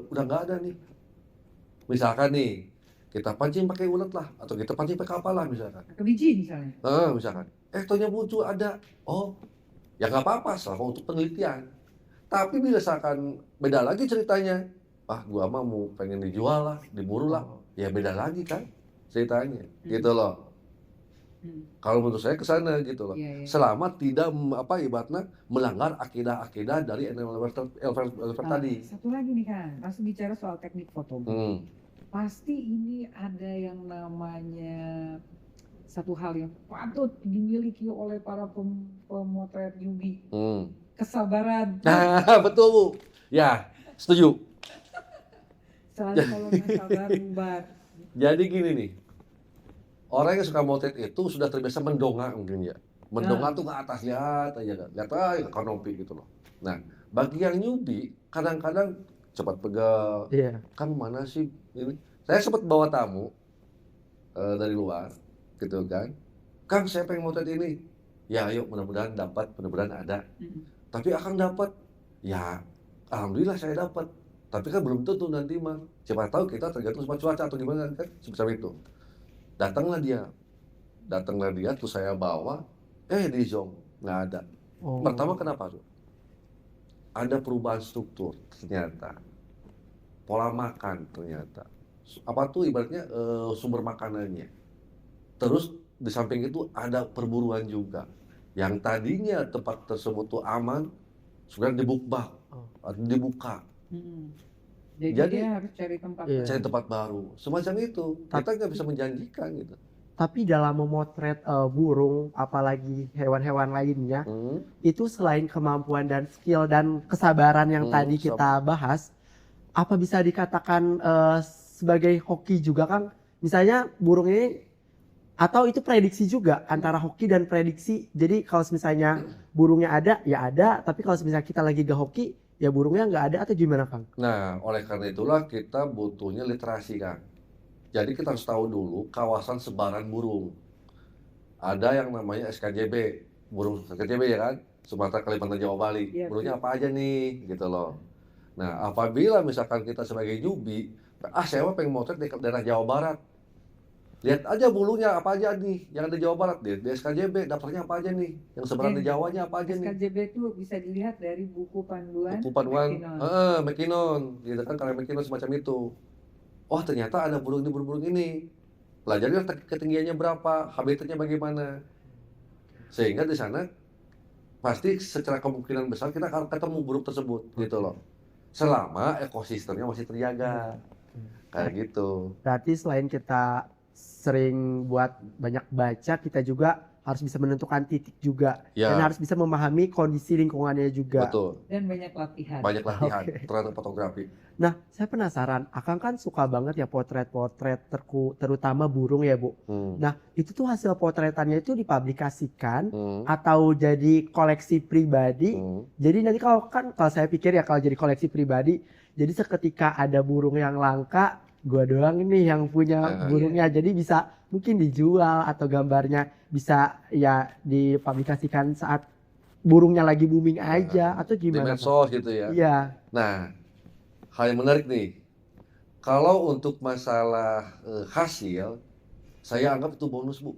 udah nggak ada nih. Misalkan nih, kita pancing pakai ulet lah, atau kita pancing pakai kapal lah misalkan. Pakai biji misalnya. Misalkan, tonya muncul ada. Oh, ya nggak apa-apa selama untuk penelitian. Tapi bila misalkan beda lagi ceritanya, gua mah mau pengen dijual lah, diburu lah, ya beda lagi kan ceritanya, gitu loh. Kalau menurut saya ke sana gitu loh. Ya. Selama tidak ibaratnya melanggar akidah-akidah dari animal welfare tadi. Satu lagi nih kan, pas bicara soal teknik foto. Pasti ini ada yang namanya satu hal yang patut dimiliki oleh para pemotret newbie, kesabaran. Nah, betul Bu. Ya, setuju. Selalu kalau nggak sabar bubar. Jadi gini nih, orang yang suka motret itu sudah terbiasa mendongak mungkin ya. Mendongak tuh ke atas, lihat aja ke kanopi gitu loh. Nah, bagi yang newbie, kadang-kadang cepat pegal. Iya. Kang mana sih ini? Saya sempat bawa tamu dari luar, gitu kan. Kang, saya pengen motret ini. Ya, ayo mudah-mudahan dapat, mudah-mudahan ada. Tapi Akang dapat, ya alhamdulillah saya dapat. Tapi kan belum tentu nanti mah. Siapa tahu kita tergantung sama cuaca atau gimana kan, sebesar itu. Datanglah dia, terus saya bawa, di zong nggak ada. Oh. Pertama kenapa tuh? Ada perubahan struktur ternyata, pola makan ternyata. Apa tuh ibaratnya sumber makanannya. Terus di samping itu ada perburuan juga. Yang tadinya tempat tersebut tuh aman, sekarang dibukbak, dibuka. Jadi dia harus cari tempat Iya. Cari tempat baru. Semacam itu. Kita nggak bisa menjanjikan gitu. Tapi dalam memotret burung, apalagi hewan-hewan lainnya, itu selain kemampuan dan skill dan kesabaran yang tadi kita bahas, apa bisa dikatakan sebagai hoki juga, Kang? Misalnya burung ini, atau itu prediksi juga antara hoki dan prediksi. Jadi kalau misalnya burungnya ada, ya ada. Tapi kalau misalnya kita lagi gak hoki, ya burungnya nggak ada atau gimana, Kang? Nah, oleh karena itulah kita butuhnya literasi, Kang. Jadi kita harus tahu dulu kawasan sebaran burung. Ada yang namanya SKJB, burung SKJB ya kan, Sumatera, Kalimantan, Jawa, Bali. Iya, Burungnya apa aja nih, gitu loh. Nah, apabila misalkan kita sebagai newbie, saya mah pengen motret di daerah Jawa Barat. Lihat aja bulunya apa aja nih, yang ada di Jawa Barat. Di SKJB, daftarnya apa aja nih, yang sebaran di Jawanya apa aja nih. SKJB itu bisa dilihat dari buku panduan McKinnon, gitu kan, kalau McKinnon semacam itu. Oh ternyata ada burung ini. Pelajari ketinggiannya berapa, habitatnya bagaimana. Sehingga di sana pasti secara kemungkinan besar kita akan ketemu burung tersebut gitu loh. Selama ekosistemnya masih terjaga. Kayak gitu. Berarti selain kita sering buat banyak baca, kita juga harus bisa menentukan titik juga. Ya. Dan harus bisa memahami kondisi lingkungannya juga. Betul. Dan banyak latihan. Banyak latihan terhadap fotografi. Nah, saya penasaran, Akang kan suka banget ya potret-potret terutama burung ya, Bu. Nah, itu tuh hasil potretannya itu dipublikasikan atau jadi koleksi pribadi. Jadi nanti kalau saya pikir ya kalau jadi koleksi pribadi, jadi seketika ada burung yang langka, gua doang ini yang punya burungnya. Jadi bisa mungkin dijual atau gambarnya bisa ya dipublikasikan saat burungnya lagi booming aja atau gimana? Di medsos gitu ya. Iya. Nah, hal yang menarik nih, kalau untuk masalah hasil, saya anggap itu bonus Bu.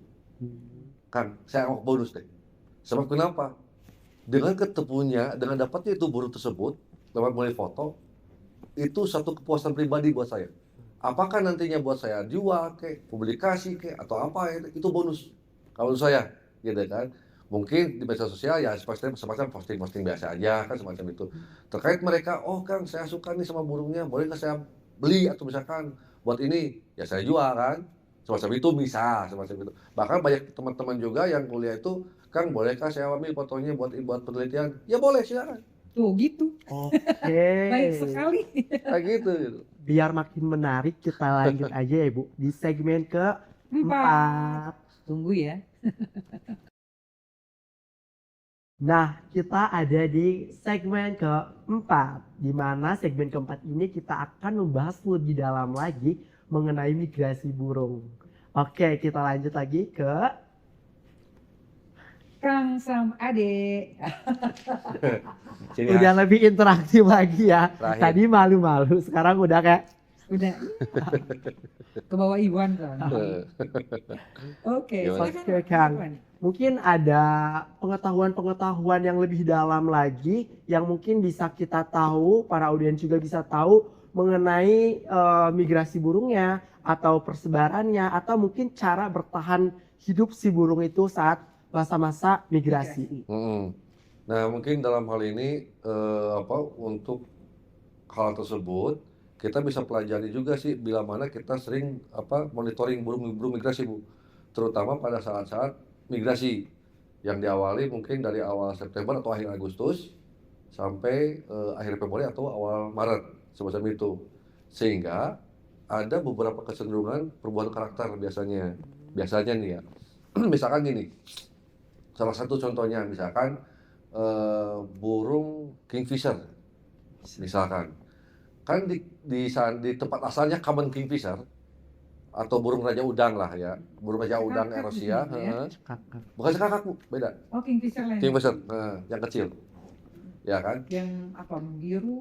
Kan, saya anggap bonus deh. Sebab kenapa? Dengan ketemunya, dengan dapatnya itu burung tersebut, lewat mulai foto, itu satu kepuasan pribadi buat saya. Apakah nantinya buat saya jual, publikasi, atau apa, itu bonus. Kalau saya, gitu kan. Mungkin di media sosial ya semacam posting-posting biasa aja kan semacam itu. Terkait mereka, oh Kang saya suka nih sama burungnya, boleh nggak saya beli atau misalkan buat ini, ya saya jual kan. Semacam itu bisa, semacam itu. Bahkan banyak teman-teman juga yang kuliah itu, Kang bolehkah saya ambil fotonya buat penelitian? Ya boleh silakan. Tuh gitu. Oke. Baik sekali. Kayak gitu. Biar makin menarik kita lanjut aja ya Bu di segmen keempat. Tunggu ya. Nah, kita ada di segmen keempat, di mana segmen keempat ini kita akan membahas lebih dalam lagi mengenai migrasi burung. Oke, kita lanjut lagi ke Kang Sam Ade. udah lebih interaktif lagi ya. Terakhir. Tadi malu-malu, sekarang udah kayak Udah. Ke bawah Iwan kan. Oke, Oke, Kang. Mungkin ada pengetahuan-pengetahuan yang lebih dalam lagi yang mungkin bisa kita tahu, para audiens juga bisa tahu mengenai migrasi burungnya atau persebarannya atau mungkin cara bertahan hidup si burung itu saat masa-masa migrasi. Nah, mungkin dalam hal ini untuk hal tersebut kita bisa pelajari juga sih bila mana kita sering monitoring burung migrasi Bu. terutama pada saat-saat migrasi yang diawali mungkin dari awal September atau akhir Agustus sampai akhir Februari atau awal Maret semacam itu, sehingga ada beberapa kecenderungan perubahan karakter biasanya nih ya. Misalkan gini, salah satu contohnya misalkan burung kingfisher misalkan, kan di tempat asalnya common kingfisher atau burung raja udang lah ya, burung raja udang Cekakak erosia, gitu ya? Cekakak. bukan cekakak Bu, beda, Oh, kingfisher lain. kingfisher yang kecil, ya kan, Yang apa? Biru?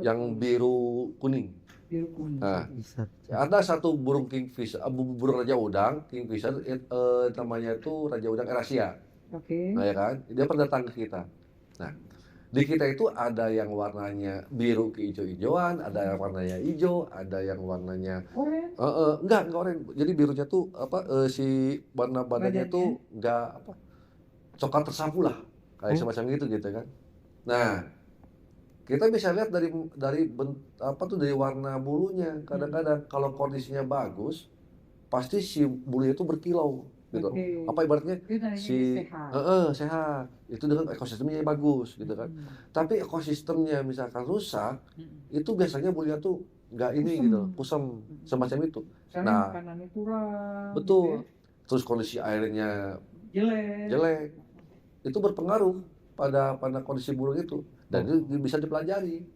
yang biru kuning. Biru kuning. Nah, Bisa. ada satu burung kingfisher, burung raja udang kingfisher, namanya itu raja udang erosia. Oke. Nah ya kan, dia pernah datang ke kita. Nah, di kita itu ada yang warnanya biru keijo-ijoan, ada yang warnanya hijau, ada yang warnanya Oren. enggak oranye. Jadi birunya tuh si warna badannya Badannya? tuh enggak coklat tersapu lah, kayak semacam gitu kan. Nah, kita bisa lihat dari warna bulunya. Kadang-kadang kalau kondisinya bagus, pasti si bulunya itu berkilau gitu. Oke. Apa ibaratnya Itu tandanya si sehat. sehat. Itu dengan ekosistemnya bagus gitu kan. Tapi ekosistemnya misalkan rusak, itu biasanya bulunya tuh nggak ini Kusem. gitu, kusam semacam itu. Soalnya Nah, makanannya kurang. betul. Gitu ya. Terus kondisi airnya Jelek. jelek. Itu berpengaruh pada kondisi burung itu dan itu bisa dipelajari.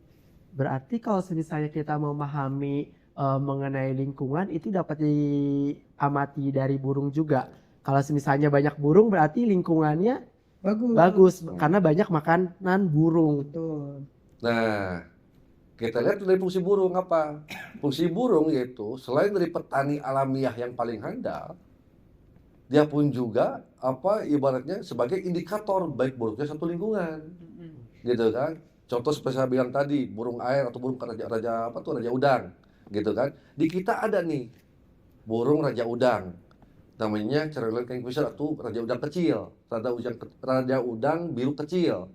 Berarti kalau misalnya kita memahami mengenai lingkungan itu dapat diamati dari burung juga. Kalau misalnya banyak burung berarti lingkungannya bagus karena banyak makanan burung. Betul. Nah, kita lihat dari fungsi burung apa? Fungsi burung yaitu selain dari petani alamiah yang paling handal, dia pun juga ibaratnya sebagai indikator baik buruknya satu lingkungan, gitu kan? Contoh seperti saya bilang tadi, burung air atau burung raja udang, gitu kan? Di kita ada nih burung raja udang, namanya Cerulea kingfisher atau raja udang kecil, raja udang biru kecil,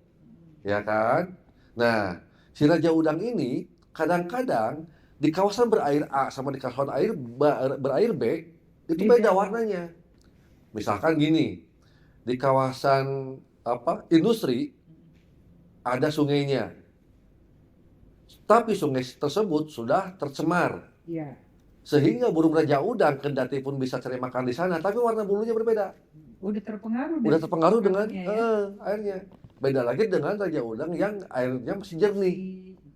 ya kan? Nah, si raja udang ini kadang-kadang di kawasan berair A sama di kawasan berair B itu beda warnanya. Misalkan gini, di kawasan industri ada sungainya, tapi sungai tersebut sudah tercemar. Iya. Sehingga burung raja udang kendati pun bisa cari makan di sana, tapi warna bulunya berbeda. Udah terpengaruh. Udah terpengaruh dengan ya? airnya. Beda lagi dengan raja udang yang airnya masih jernih,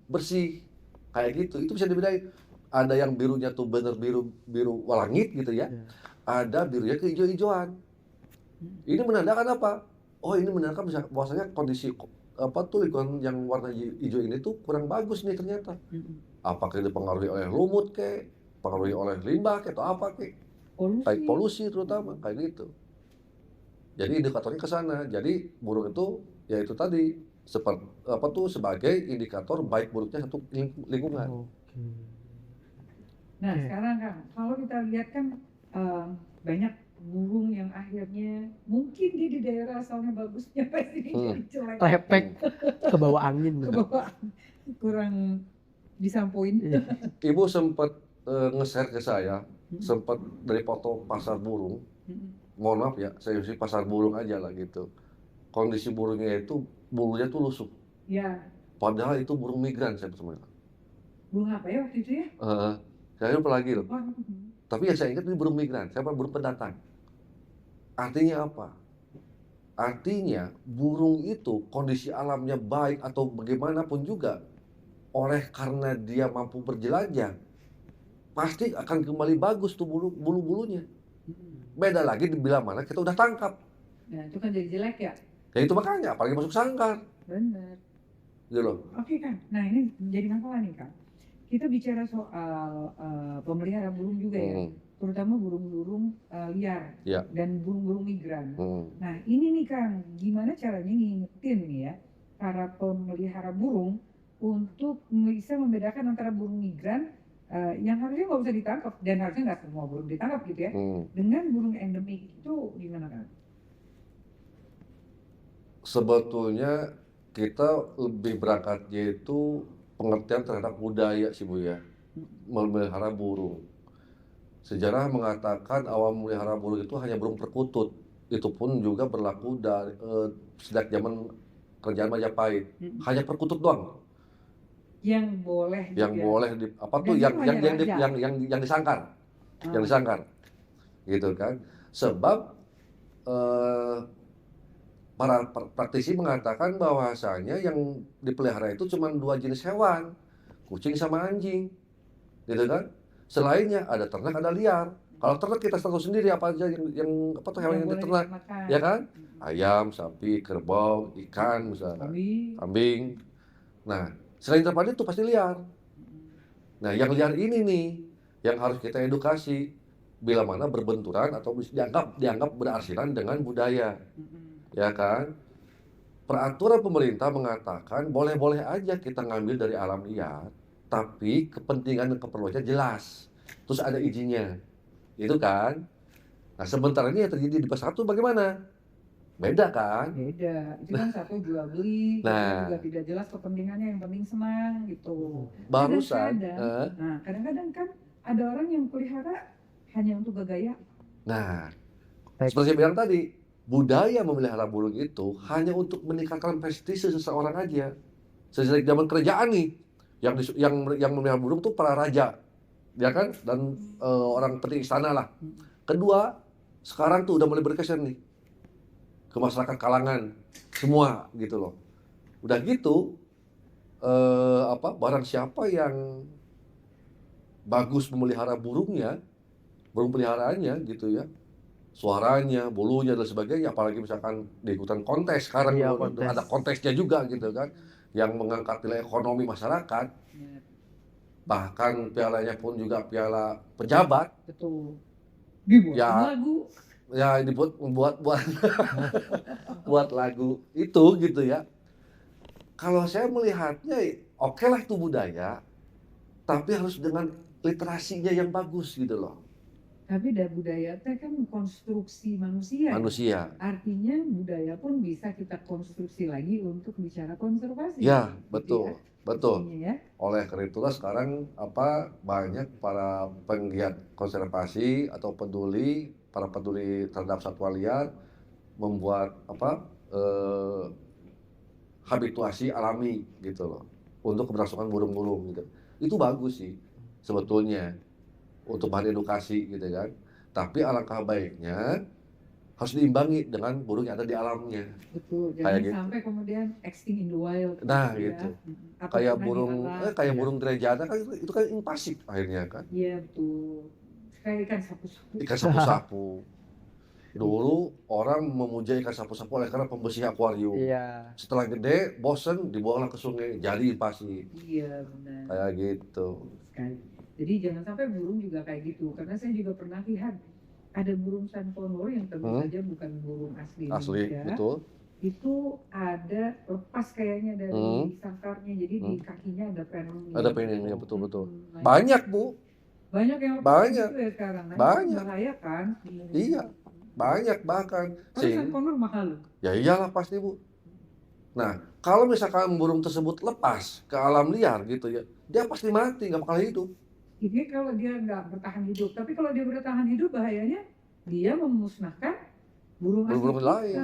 bersih. Kayak gitu. Itu bisa dibedain. Ada yang birunya tuh bener biru langit gitu ya. Ada birunya keijo-ijoan. Ini menandakan apa? Oh, ini menandakan bahwasanya kondisi lingkungan yang warna hijau ini tuh kurang bagus nih ternyata. Apakah dipengaruhi oleh lumut kek, dipengaruhi oleh limbah kek, atau apa kek? Baik polusi terutama kayak gitu. Jadi indikatornya ke sana. Jadi burung itu ya itu tadi sebagai indikator baik buruknya satu lingkungan. Nah, sekarang Kang, kalau kita lihat kan banyak burung yang akhirnya mungkin dia di daerah asalnya bagusnya pasti jadi jelek. Lepek ke bawah angin. Ke bawah, kurang disampuin. Ibu sempat nge-share ke saya, sempat dari foto pasar burung. Mohon maaf ya, saya isi pasar burung aja lah gitu. Kondisi burungnya itu bulunya tuh lusuh. Ya. Padahal itu burung migran saya percaya. Burung apa ya waktu itu ya? Saya lupa lagi loh. Tapi yang saya ingat ini burung migran, burung pendatang. Artinya apa? Artinya burung itu kondisi alamnya baik atau bagaimanapun juga, oleh karena dia mampu berjelajah, pasti akan kembali bagus tuh bulu-bulunya. Beda lagi bila mana kita udah tangkap. Nah, itu kan jadi jelek ya? Ya itu makanya, apalagi masuk sangkar. Benar. Gitu loh. Oke Kang, nah ini jadi masalah nih Kang. Kita bicara soal pemelihara burung juga ya, terutama burung-burung liar dan burung-burung migran. Nah ini nih Kang, gimana caranya ngingetin nih ya para pemelihara burung untuk bisa membedakan antara burung migran yang harusnya nggak bisa ditangkap dan harusnya nggak semua burung ditangkap gitu ya, dengan burung endemik itu gimana Kang? Sebetulnya kita lebih berangkatnya itu pengertian terhadap budaya sih Bu ya, memelihara burung. Sejarah mengatakan awal memelihara burung itu hanya burung perkutut. Itu pun juga berlaku dari sejak zaman kerajaan Majapahit. Hanya perkutut doang Yang boleh yang juga. boleh apa tuh Dan yang itu yang hanya yang, di- raja. yang disangkar, yang disangkar, gitu kan? Sebab eh, para praktisi mengatakan bahwasanya yang dipelihara itu cuma 2 jenis hewan, kucing sama anjing, gitu kan? Selainnya ada ternak, ada liar. Kalau ternak kita tahu sendiri apa aja yang apa tuh hewan Yang yang boleh diternak, dimakan. ya kan? Ayam, sapi, kerbau, ikan misalnya, kambing. Nah, selain daripada itu pasti liar. Nah, yang liar ini nih yang harus kita edukasi bila mana berbenturan atau dianggap berarsiran dengan budaya, ya kan? Peraturan pemerintah mengatakan boleh-boleh aja kita ngambil dari alam liar, tapi kepentingan dan keperluannya jelas. Terus ada izinnya, itu kan? Nah, sementara ini yang terjadi di Pasar Satu bagaimana? Beda kan? Beda, itu kan satu jual beli, kedua Nah, juga tidak jelas kepentingannya, yang penting senang gitu. barusan, Nah kadang-kadang kan ada orang yang pelihara hanya untuk bergaya. nah, Baik. seperti saya bilang tadi, budaya memelihara burung itu hanya untuk meningkatkan prestise seseorang aja. Sejak zaman kerajaan nih, yang memelihara burung tuh para raja, ya kan, dan orang penting istana lah. Kedua, sekarang tuh udah mulai bergeser nih ke masyarakat kalangan semua gitu loh. Udah gitu, barang siapa yang bagus memelihara burungnya, burung peliharaannya gitu ya, suaranya, bulunya dan sebagainya, apalagi misalkan di ikutan kontes sekarang Iya, ada kontesnya juga gitu kan, yang mengangkat nilai ekonomi masyarakat, bahkan pialanya pun juga piala pejabat, Betul. Dibuat ya lagu. ya dibuat buat lagu itu gitu ya. Kalau saya melihatnya oke lah itu budaya, tapi harus dengan literasinya yang bagus gitu loh. Tapi dari budaya teh kan konstruksi manusia. Manusia. Artinya budaya pun bisa kita konstruksi lagi untuk bicara konservasi. Ya, Gitu betul. ya. Betul. Intinya ya. Oleh karena itulah sekarang banyak para penggiat konservasi atau para peduli terhadap satwa liar membuat habituasi alami gitu loh untuk keberlangsungan burung-burung gitu. Itu bagus sih sebetulnya untuk bahan edukasi gitu kan. Tapi alangkah baiknya harus diimbangi dengan burung yang ada di alamnya. Betul, jangan Kayak gitu. sampai kemudian extinct in the wild. Nah, ya. gitu. Apa Kayak pernah burung dialam. kayak Iya. burung derajat kan itu kan invasif akhirnya kan. Iya betul. Kayak ikan sapu-sapu. Ikan sapu-sapu. Dulu orang memuja ikan sapu-sapu oleh karena pembersih akuarium. Iya. Setelah gede, bosen dibuanglah ke sungai, jadi invasif. Iya benar. Kayak gitu. Sekali. Jadi jangan sampai burung juga kayak gitu. Karena saya juga pernah lihat ada burung sankonur yang tentu saja bukan burung asli Asli, Indonesia. betul. Itu ada lepas kayaknya dari sangkarnya, jadi di kakinya ada penungnya. Ada penungnya, betul-betul. Nah, Banyak, Bu. banyak yang Banyak. gitu ya sekarang. Nah, Banyak. itu bahaya kan? Iya. Banyak bahkan. Tapi sankonur mahal. Ya iyalah pasti, Bu. Nah, kalau misalkan burung tersebut lepas ke alam liar gitu ya, dia pasti mati, nggak bakal hidup. Ini kalau dia nggak bertahan hidup, tapi kalau dia bertahan hidup bahayanya dia memusnahkan burung asli Burung kita. lain.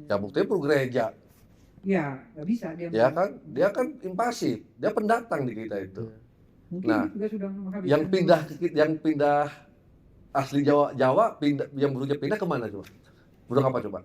Ya buktinya burung gereja. Ya, nggak bisa dia. Ya kan, dia kan invasif, dia pendatang di kita itu. Mungkin Nah, juga sudah menghabiskan yang pindah asli Jawa, yang burungnya pindah kemana coba? Burung apa coba?